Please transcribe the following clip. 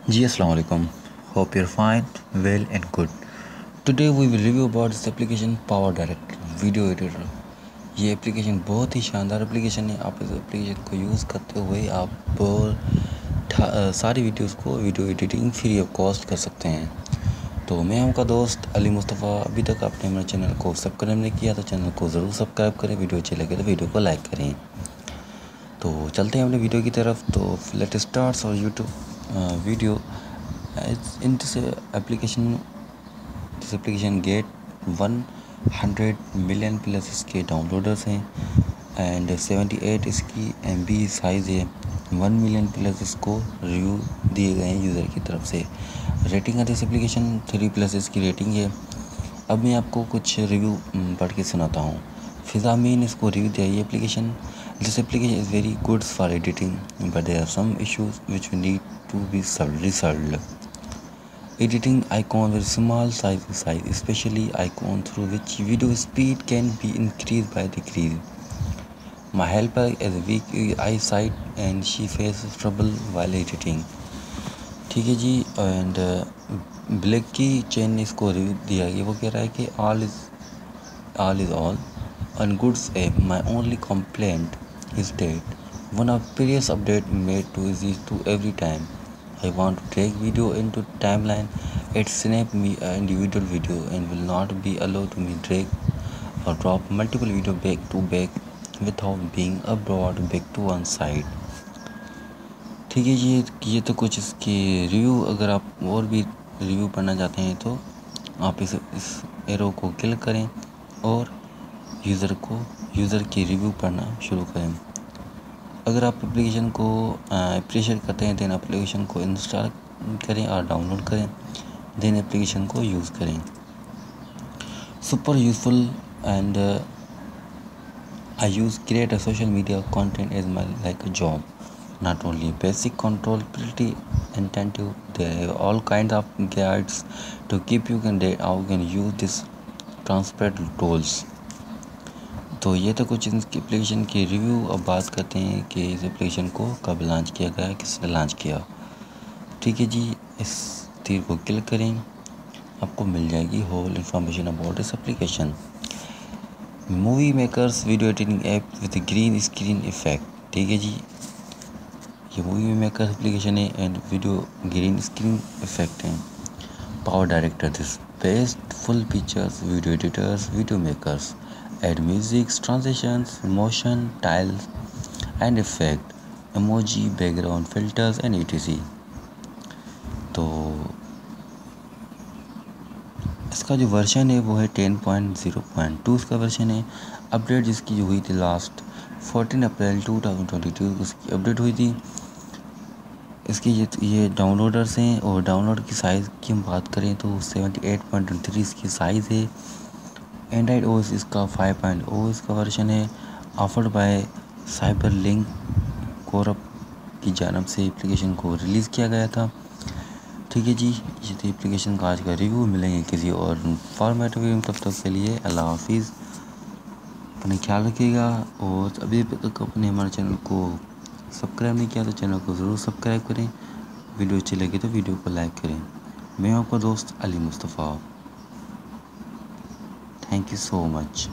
Ji Assalamu alaikum. Hope you're fine, well and good. Today we will review about this application Power Direct Video Editor. ये application बहुत ही शानदार application है। आप इस application को use करते हुए आप सारी वीडियोस को video editing free of cost कर सकते हैं। तो मैं आपका दोस्त अली मुस्तफ़ा। अभी तक आपने मेरे चैनल को सब्सक्राइब नहीं किया तो चैनल को ज़रूर सब्सक्राइब करें। वीडियो अच्छी लगे तो वीडियो को लाइक करें। तो चलते हैं अपने वीडियो की तरफ। तो लेट स्टार्ट और YouTube video in this application get 100 million plus इसके डाउनलोडर्स हैं एंड 78 इसकी MB साइज़ है। 1 मिलियन प्लस इसको रिव्यू दिए गए हैं यूज़र की तरफ से। रेटिंग है दिस एप्लीकेशन 3+ इसकी रेटिंग है। अब मैं आपको कुछ रिव्यू पढ़ के सुनाता हूँ। फिज़ा ने इसको रिव्यू दिया। ये application this application is very good for editing but there are some issues which we need to be resolved. Editing icon with small size, especially icon through which video speed can be increased by decrease. My helper has weak eyesight and she faces trouble while editing. ठीक है जी। And black की chain ने इसको review दिया। ये वो कह रहा है कि all is all on goods app. My only complaint is that one of previous update made too easy to every time I want to drag video into timeline, it snap me an individual video and will not be allowed to me drag or drop multiple video back to back without being abroad back to one side. ठीक है जी। ये तो कुछ इसके review. अगर आप और भी रिव्यू पढ़ना चाहते हैं तो आप इस एरो को क्लिक करें और यूज़र की रिव्यू पढ़ना शुरू करें। अगर आप एप्लीकेशन को अप्रिशिएट करते हैं देन एप्लीकेशन को इंस्टॉल करें और डाउनलोड करें, देन एप्लीकेशन को यूज़ करें। Super useful and I use create a social media content as my like a job. Not only basic control, pretty attentive. There are all kinds of guides to keep you can how you can use this transparent tools. तो ये तो कुछ इस application की review. अब बात करते हैं कि इस एप्लीकेशन को कब लॉन्च किया गया, किसने लॉन्च किया। ठीक है जी। इस तीर को क्लिक करें, आपको मिल जाएगी whole information about this application. Movie makers video editing app with green screen effect. ठीक है जी। ये मूवी मेकर एप्लीकेशन है and video green screen effect है। Power Director this best full pictures video editors video makers add music, transitions, motion, tiles and effect, emoji, background filters and etc. तो इसका जो version है वो है 10.0.2 इसका version है। अपडेट जिसकी जो हुई थी लास्ट 14 अप्रैल 2022 इसकी अपडेट हुई थी। इसकी ये डाउनलोडर्स हैं और डाउनलोड की साइज़ की हम बात करें तो 78.3 इसकी साइज़ है। एंड्राइड ओएस इसका 5.0 इसका वर्जन है। ऑफर्ड बाय साइबर लिंक कोरप की जानब से एप्लीकेशन को रिलीज़ किया गया था। ठीक है जी। ये तो एप्लीकेशन का आज का रिव्यू। मिलेंगे किसी और फॉर्मेट में। तब तक के लिए अल्लाह हाफिज़। अपने ख्याल रखिएगा और अभी तक अपने हमारे चैनल को सब्सक्राइब नहीं किया तो चैनल को ज़रूर सब्सक्राइब करें। वीडियो अच्छी लगी तो वीडियो को लाइक करें। मैं आपका दोस्त Ali Mustafa. Thank you so much.